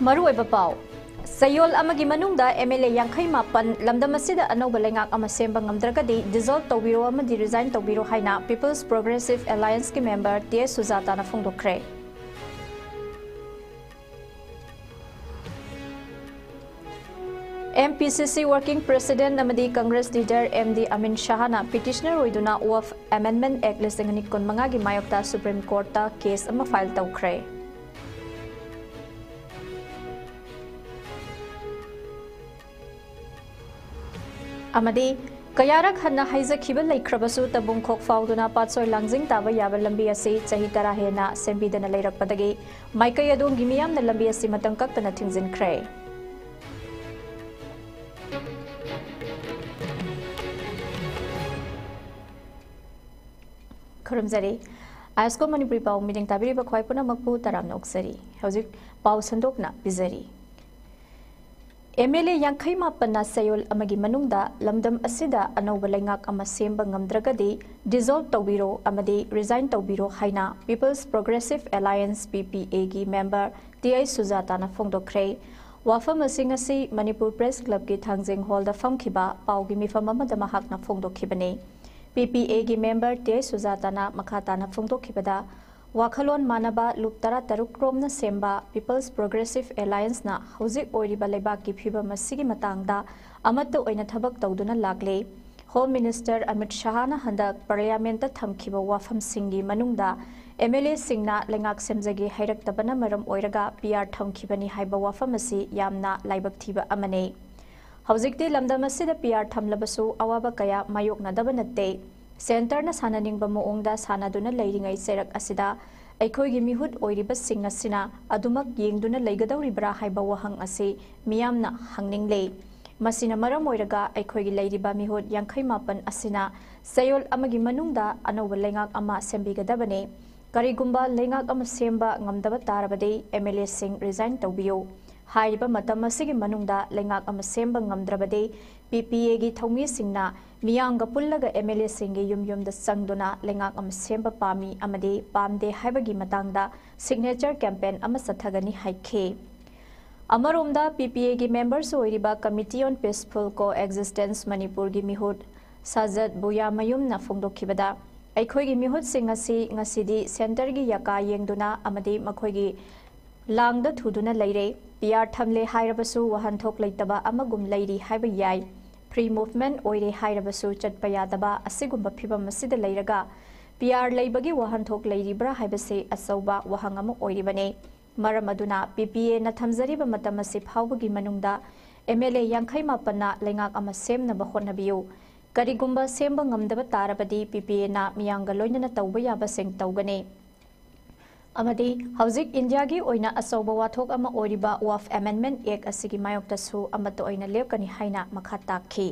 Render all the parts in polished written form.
Maruoiba pau Sayol amagi manungda MLA Yankai Mapan Lamdamasida Anoba Lengak Amasemba Ngamdragadi dissolve Tobiro Amadi resign Tobiro Haina People's Progressive Alliance ki member Tia Suzata na Fundokre. MPCC Working President Namadi Congress Leader MD Amin Shahana Petitioner Oiduna of Amendment Act listing Nikon Mangagi Mayokta Supreme Court ta case ama file tawkre. Amadi Kayarak Hana Haisa Kibal like Krabasu Tabung Kok Fauduna Patsoy Langzing Taba Yaba Lambiasi Sahitara Hena Sembi the Nalera Padagi Maika Yadung Gimiam the Lambiasi Matankak the Natingzin Cray. Kurumzari ISCOM Manipuri Pau meeting Tabiri Bakwaipuna Mapu Taram Noksari Hauzik Pau Sandokna Bizari MLA Yankai Mapana Sayol Amagi Manungda Lamdam Asida Anoba Lengak Amasemba Ngamdragadi dissolve Tobiro Amadi resign Tobiro Haina People's Progressive Alliance PPA gi member Tia Suzata na Fundokre Wafam Asingasi Manipur Press Club ki Thangjing Hall da Famkiba Pau gi Mifam Amada Mahak na Fundokibane PPA gi member Tia Suzata na Makata na Fundokibada Wakhalon Manaba Luptara Tarukrom na Semba People's Progressive Alliance na Hauzik Oiriba Lebak ki phiba masigi matangda amattu oina thabak tawduna lagle Home Minister Amit Shah na handak Parliament ta thamkiba wafam singi manungda MLA singna lengak semjagi hairaktabana maram oiraga PR thamkibani haiba wafam asi yamna laibak thiba amane Hauzikti lamdam asida PR thamlabasu awaba kaya mayokna dabanatte Center na sananingba moongda sanaduna leiringai serak asida aikhoigi mihut oiriba sing asina adumak yengduna leigadawribra haiba wahang ase miyamna hangningle masina maram oiraga aikhoigi leiriba mihut 58 asina sayol amagi manungda anoba lengak ama sembigadabane karigumba lengak ama semba ngamdaba tarabade MLA sing resign tawbiyo hairiba matam asigi manungda lengak ama semba ngamdrabade PPA gi thongi singna miyanga pullaga MLA singi yumda sangduna lengak am semba pami amade pamde haibagi matangda signature campaign ama sathagani haikhe Amaromda PPA gi members oiriba Committee on Peaceful Coexistence Manipur gi mihut Sajat Buya Mayum na Fundokibada aikhoigi mihut singasi ngasidi center gi yaka yengduna amade makhoigi langda thuduna leire PR thamle hairabasu wahanthok leitaba amagum leiri haiba yai Free movement oire hairabasu chatpa yadaba asigumba phibam masida leiraga PR leibagi wahanthok leiribra haibase asauba wahang ama oiribane maram aduna PPA na thamjariba matam ase phawbagi manungda MLA Yankai Mapana lengak ama semna ba honnabiyu karigumba semba ngamdaba tarabadi PPA na miyanga loinana tawba yaba seng tawgane Amadi Hauzik India gi oina asauba wathok ama oriba of Amendment Act asigi mayokta su amato oina lepkani haina makhata ki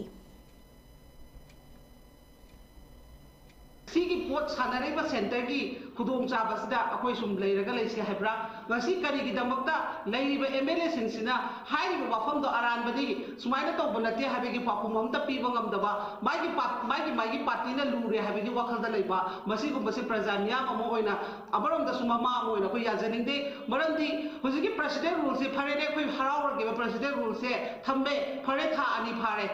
Sigi pot sanareba center gi khudong chabasida akoi sum leiraga leisi haibra ngasi kari gi damakta leiriba MLA singsina hairiba wafam do aran badi sumaina to bonate habegi papum amta piba ngamdaba magi party na lure habegi wakhalda leiba masi gum basi prajanya amo oina abarom da sumama oina ko yajaning de marandi hojigi president rule se phare ne koi harawr ge president rule se thambe phare tha ani phare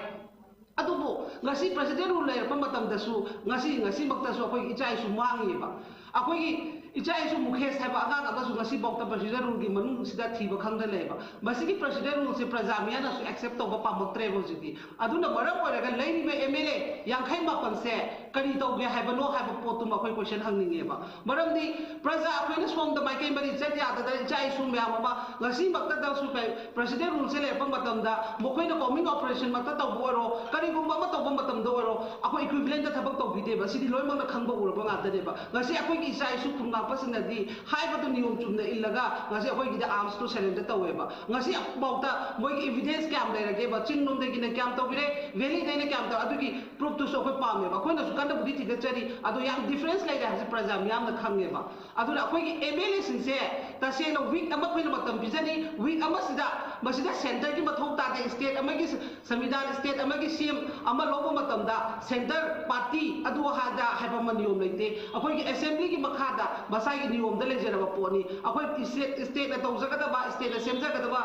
adubo ngasi president rule leir pamatam dasu ngasi maktasu akoi ichai su mangiba akoi ichai su mukhes haiba aga aga su ngasi bokta president rule gi manung sida thiba khangda leiba masigi president rule se prajamia na su accept toba pamaktre bojiti aduna maram oraga leiribe MLA yankhai mapan se kari tawge haiba no haiba potum akoi question hangningeba maramdi praja akoi na somda maikai mari chatia da ichai su myama ngasi makta da su president rule se le pamatam da mokoi na bombing operation makta tawbo oro kari gumba ma tawbo matam do oro akoi equivalent da thabak tawbide ba sidi loimang na khangba uraba ngata deba ngasi akoi gi ichai su khunga pasinadi haiba to niyom chumna illaga ngasi akoi gi da arms to surrender taweba ngasi bauta moi evidence kam lerage ba chinnom de gi na kam tawbire valley de na kam taw adugi proof to so akoi pame ba akoi na su kanda budi tiga chari adu yang difference lai da prajam yam na khange ba adu akoi gi MLA sin se ta se no week ama koi na matam bijani week ama sida masida center ki mathok ta de state amagi samvidan state amagi CM ama lobo matamda center party adu hada haiba maniyom leite akoi ki assembly ki makhada masai ki niyom da lejera ba poni akoi state na tawjaga da ba state na semja ga da ba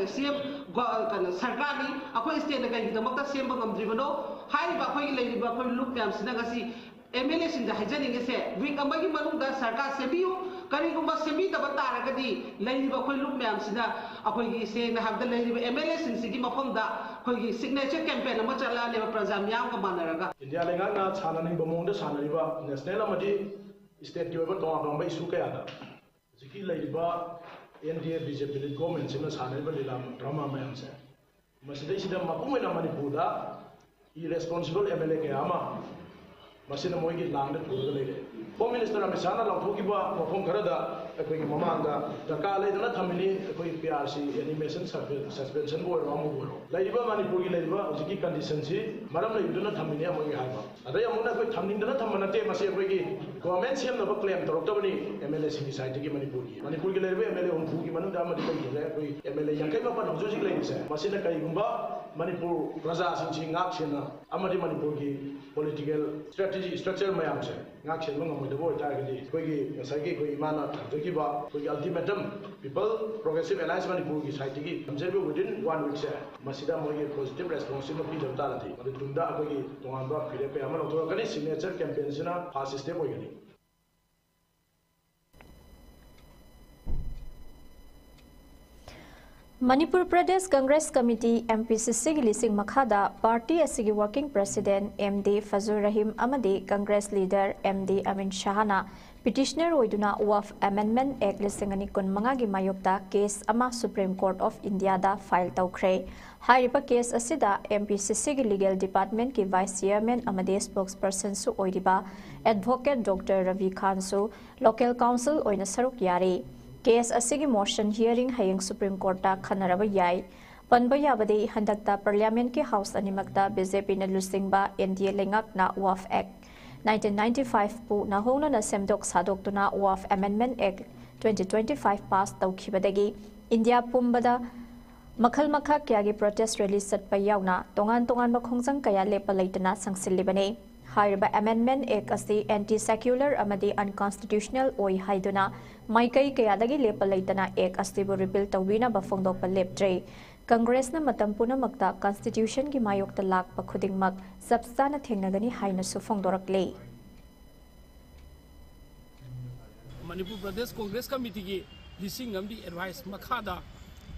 CM kan sarkar ni akoi state na kai da makta CM ba ngamdri bano hai ba akoi ki leiri ba akoi look yam sina gasi MLA sinda hajaning se week amagi manung da sarkar sebiu karigumba semi da batara gadi leiri ba akoi look yam sina akoi ki se na habda leiri ba MLA sin sigi mafam da akoi ki signature campaign ama chala le prajam yam ka manaraga India lenga na chana ning bamong da chana riba national amadi state ki ba tong ba isu ka yada ziki leiri ba NDA BJP government sina chana riba lilam drama mayam se masida sida mapung na Manipur da irresponsible MLA ke ama masina moi ki lang da thur le Home Minister Amit Shah na lauthoki ba mafum khara da akoi mamang da daka le da thamini akoi PRC animation suspension bo ro mu bo laiba Manipur ki laiba jiki condition si maram le du na thamini amoi ha ba adai amuna akoi thamning da na thamana te mase akoi ki government sem na ba claim torok ta bani MLA si side ki Manipur ki laiba MLA on thu ki manu da ma di kai le akoi MLA yankai ba pa no jik lai se masina kai gumba Manipur praja sing chi ngak chena amadi Manipur ki political strategy structure mayam se ngak chen ngam mo de bo ta gi koi gi sai gi koi mana to ki ba koi ultimatum people progressive alliance Manipur ki side ki kamse within 1 week se masida mo gi positive response no pi da la thi mari tunda koi gi tongan ba phire pe amalo to kani signature campaign sina fast step oi gani Manipur Pradesh Congress Committee MPCC gi lising makhada party asigi working president MD Fazur Rahim amadi Congress leader MD Amin Shahana petitioner oiduna WAF Amendment Act lising ani kun manga gi mayokta case ama Supreme Court of India da file tawkhre hariba case asida MPCC gi legal department ki vice chairman amadi spokesperson su oiriba advocate Dr Ravi Khan su local council oina saruk yari Case asigi motion hearing hayeng Supreme Court ta khanaraba yai panba yabadi handakta parliament ki house animakta BJP na lusingba NDA lengak na WAF Act 1995 pu na hona na semdok sadok tuna WAF Amendment Act 2025 pass tawkhibadagi India pumbada makhal makha kya gi protest rally satpa yauna tongan ba khongjang kaya lepa leitana sangsilibane Hariba Amendment Act asi anti-secular amadi unconstitutional oi haiduna maikai kayadagi lepa leitana Act asi bu repeal tawina ba phongdok pa leptre Congress na matam punamakta constitution gi mayokta lak pa khudingmak sabstana thengnagani haina su phongdorakle Manipur Pradesh Congress Committee gi lising amdi advice makhada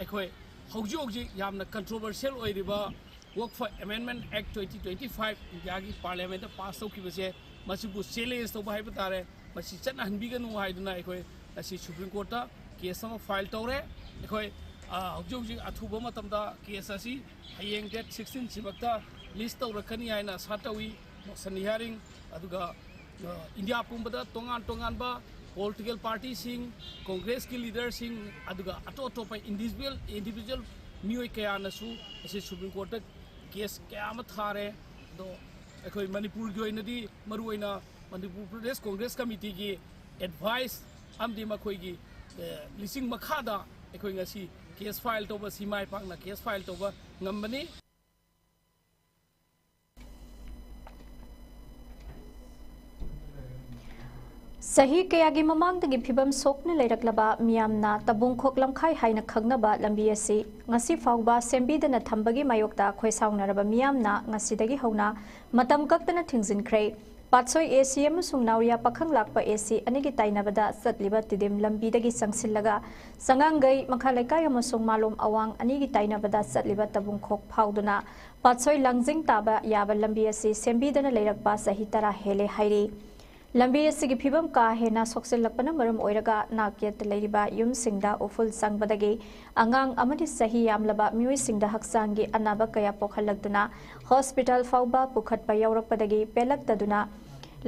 akhoi hauji yamna controversial oiriba Work for Amendment Act 2025 India ki Parliament pass out ki base masibu challenge to bai batare masi chana hanbiganu haiduna ekhoi asi Supreme Court ta case sama file tawre ekhoi hauji athuba matamda case asi hayeng date 16 sibakta list tawrakani haina satawi motion hearing aduga India pumbada tongan ba political party sing Congress ki leader sing aduga ato pa individual mioi kaya nasu asi Supreme Court case kaya thare do ekhoi Manipur gi oinadi maru oina Manipur Pradesh Congress Committee gi advice amdi makhoi gi lising makhada ekhoi ngasi case file to ba simai pakna case file to ba ngambani Sahi kayagi mamangdagi phibam sokne leiraklaba miyamna tabung khoklamkhai haina khagnaba lambi asi ngasi fawba sembidana thambagi mayokta khoisaunaraba miyamna ngasidagi hauna matam kaktana thingzinkhre patsoi AC amasung nauya pakhang lakpa AC anigi tainabada satliba tidim lambidagi sangsillaga sangangai makhalaikai amasung malum awang anigi tainabada satliba tabung khok phawduna patsoi langjing taba yaba lambi asi sembidana leirakpa sahi tara hele hairi Lambi asigi phibam ka hena sokselakpana maram oiraga nakyat leiriba yum singda uful sangbadagi angang amadi sahi yamlaba miwi singda haksangi anaba kaya pokhalakduna hospital fawba pukhatpa yaurakpadagi pelaktaduna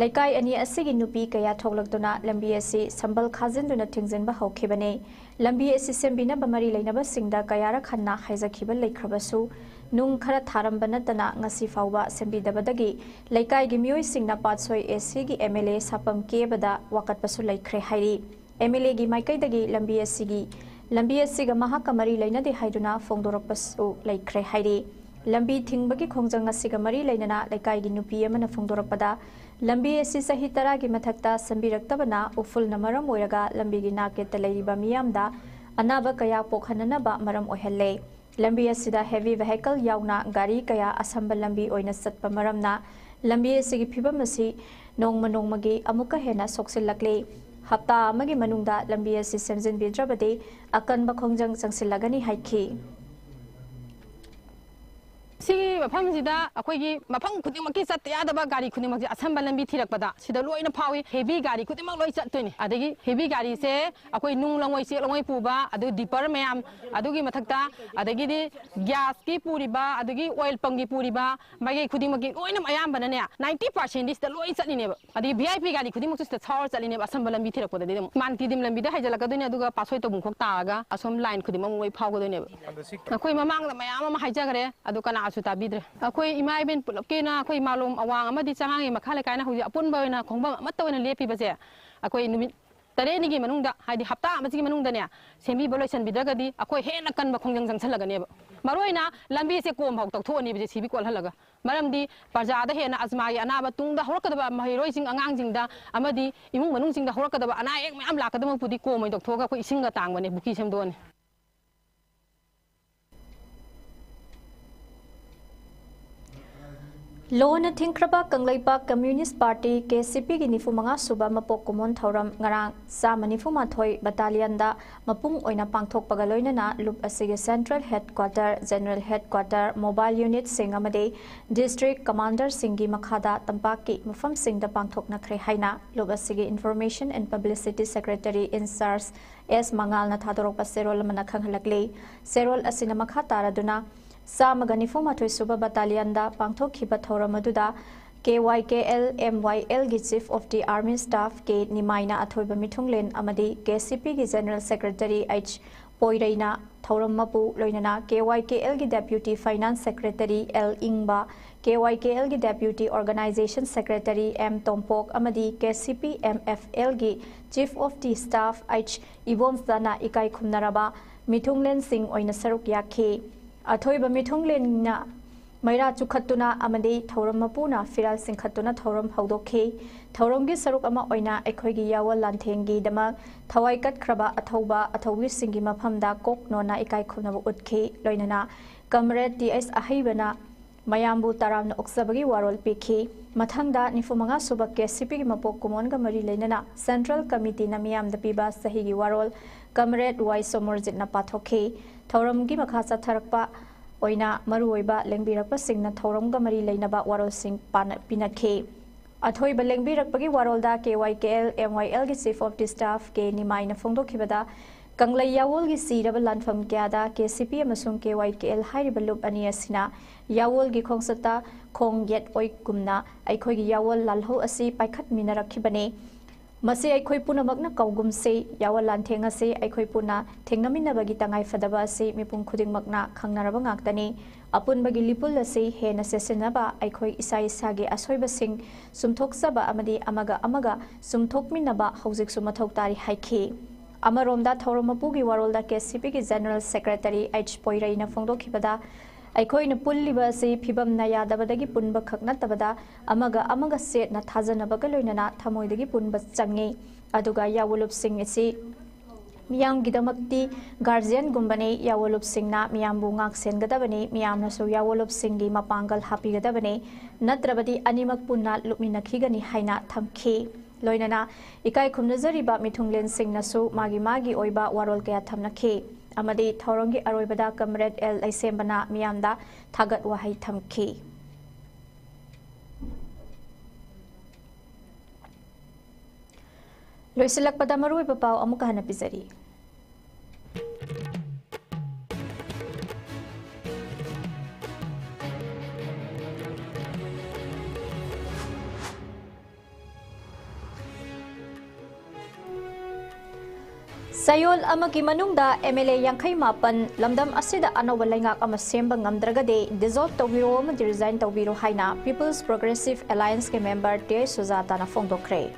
laikai ani asigi nupi kaya thoklakduna lambi asi sambal khajinduna thingzinba haukhibane lambi asi sembina bamari leinaba singda kayara khanna haijakhiba leikhrabasu nung khara tharamba natana ngasi fawba sembidabadagi laikai gi mioi singna patsoi AC gi MLA sapam kebada wakatpasu laikhre hairi MLA gi maikai dagi lambi asigi lambi asiga mahaka mari lainade haiduna fongdorappasu laikre hairi lambi thingbagi khongjang asiga mari lainana laikai gi nupi amana fongdorapada lambi asi sahi tara gi mathakta sambiraktabana uful namaram oiraga lambi gi naketa leiriba miyamda anaba kaya pokhanana maram ohalle lambi asida heavy vehicle yauna gari kaya asamba lambi oina satpa maramna lambi asigi phibam asi nongma nongmagi amuka hena soksilakle hapta amagi manungda lambi asi semjin bidrabade akan bakhongjang changsilagani haiki Sigi mafam sida akhoi mafam khudimaki chat yadaba gari khudimaki asamba lambi thirakpada sida loina phawi heavy gari khudimak loi chattoini adagi heavy gari se akhoi nung langoi se langoi puba adu dipper mayam adugi mathakta adagi di gas ki puriba adagi oil pump ki puriba magi khudimaki loina mayam banane 90% is the loi chatline ba adagi VIP gari khudimak sida chawar chatline ba asamba lambi thirakpada de man ki dim lambi da haijalakadone aduga pasoi to bungkhok taga asom line khudimak moi phawgodone ba akhoi mamang da mayam ma haijagare adu kana Tabidre. Akhoi imai ben pulokena akhoi malum awang amadi changangi makhale kaina hu apun boina khongba matawena lepi base akhoi numit tare ni gi manungda haidi hapta amagi manungda ne sembi boloisan bidagadi akhoi hena kanba khongjang jangsalagane ba maroina lambi se kom hok tokthoni bije sibi kol halaga maramdi parjada hena azmai anaba tungda horakadaba mahiroi sing angang jingda amadi imung manung singda horakadaba ana ek mayam lakadama pudi komoi dokthoga akhoi isinga tangbane buki semdone Lona Thinkraba Kanglaipa Communist Party KCP gi nifumanga suba mapok kumon thoram ngarang sa manifuma thoi battalion da mapung oina pangthok pagaloina na loop asige central headquarter general headquarter mobile unit singamade district commander singi makhada tampaki mufam singda pangthok na khre haina loop asige information and publicity secretary in SARS S Mangal na thadorok paserol mana khanghalakle serol asina makha taraduna Samaganifu Matoi Suba Battalion da Pangthokhiba Thoramadуда KYKL MYL gi Chief of the Army Staff K Nimaina Athoiba Mithunglen amadi KCP gi General Secretary H Poireina Thorammapu loinana KYKL gi Deputy Finance Secretary L Ingba KYKL gi Deputy Organization Secretary M Tompok amadi KCP MFL gi Chief of the Staff H Ibomsdana Ikai Khumnaraba Mithunglen Singh oina saruk yakhi Athoiba Mithunglen na Maira Chukhatuna amadi Thoram Mapuna Firal Singkhatuna Thoram Haudoke Thoramgi Saruk ama oina Ekhoigi Yawa Lanthengi Dama Thawai Kat Kraba Athoba Athowi Singi Maphamda Kok Nona Ikai Khunaba Utke Loinana Comrade DS Ahibana Mayambu Taramna Oksabagi Warol Piki Mathangda Nifumanga Suba KCP Mapok Kumonga Mari Lenana Central Committee Namiam the Piba Sahigi Warol Comrade Y Somorjit na Pathoke Thoramgi Makhasa Tharakpa Oina Maruiba Lengbirapa Singna Thoramga Mari Lainaba Warol Sing Pinake Athoiba Lengbirakpagi Warolda KYKL MYL gi Chief of the Staff K Nimaina Fongdo Kibada Kanglai Yawol gi Siraba Lanfam Gyada KCP amasung KYKL Hairiba Loop Aniasina Yawol gi Khongsata Khong Yet Oi Kumna Aikhoi gi Yawol Lalho Asi Paikhat Minarakibane Masi Aikhoi Puna Magna Kaugum Se Yawol Lanthenga Se Aikhoi Puna Thengnamina Bagi Tangai Fadaba Se Mipung Khuding Magna Khangnaraba Ngaktani Apun Bagi Lipul Se Hena Sesenaba Aikhoi Isai Sage Asoiba Sing Sumthoksaba Amadi Amaga Sumthokminaba Hauzik Sumathok Tari Haiki Amaromda Thoromapugi Warolda KCP ki General Secretary H Poiraina Fongdokibada Aikhoina Pulliba se Pibam Naya Dabadagi Punba Khakna Tabada Amaga Set na Thazanabaga Loinana Thamoidagi Punba Changi Aduga Yawulup Singh si Miyam Gidamakti Guardian Gumbane Yawulup Singh na Miyambu Ngak Sengadabane Miyamna so Yawulup Singhi Mapangal Hapigadabane Natrabadi Animak Punna Lupminakigani Haina Thamki Loinana Ikai Khumnazariba Mithunglen Singh nasu Magi Oiba Warol Kaya Thamnakhi Amadi Thorongi Aroibada Comrade L Aisembana Miyamda Thagat Wahai Thamki Loisilakpada Maruiba Pau Amuka Hanapizari Sayol amagi manungda MLA Yankai Mapan Lamdam Asida Anoba Laingak ama semba ngamdragade dissolve tawbiro ama resign tawbiro haina People's Progressive Alliance ke member T Suzata na fongdokre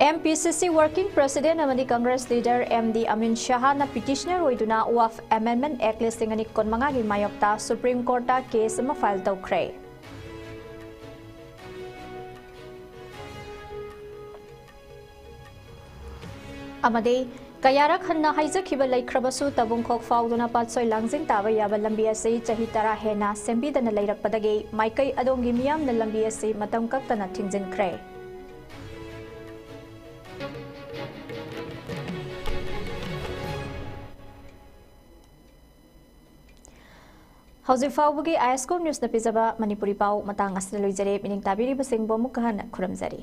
MPCC Working President amadi Congress Leader MD Amin Shah na petitioner oiduna WAF Amendment Act listing ani konmanga gi mayokta Supreme Court ta case ama file tawkhre. Amadi Kayarak hanna haijakhiba laikhrabasu tabungkhok fauduna patsoi langjing taba yaba lambi ase chahi tara hena sembidana leirakpadagi maikai adongi miyam na lambi ase matam kaktana thinjinkhre. Hausi faubagi ISCOM News na pizaba Manipuri pau matang asna loijare mining tabiri basing bomu kahana khuramjari.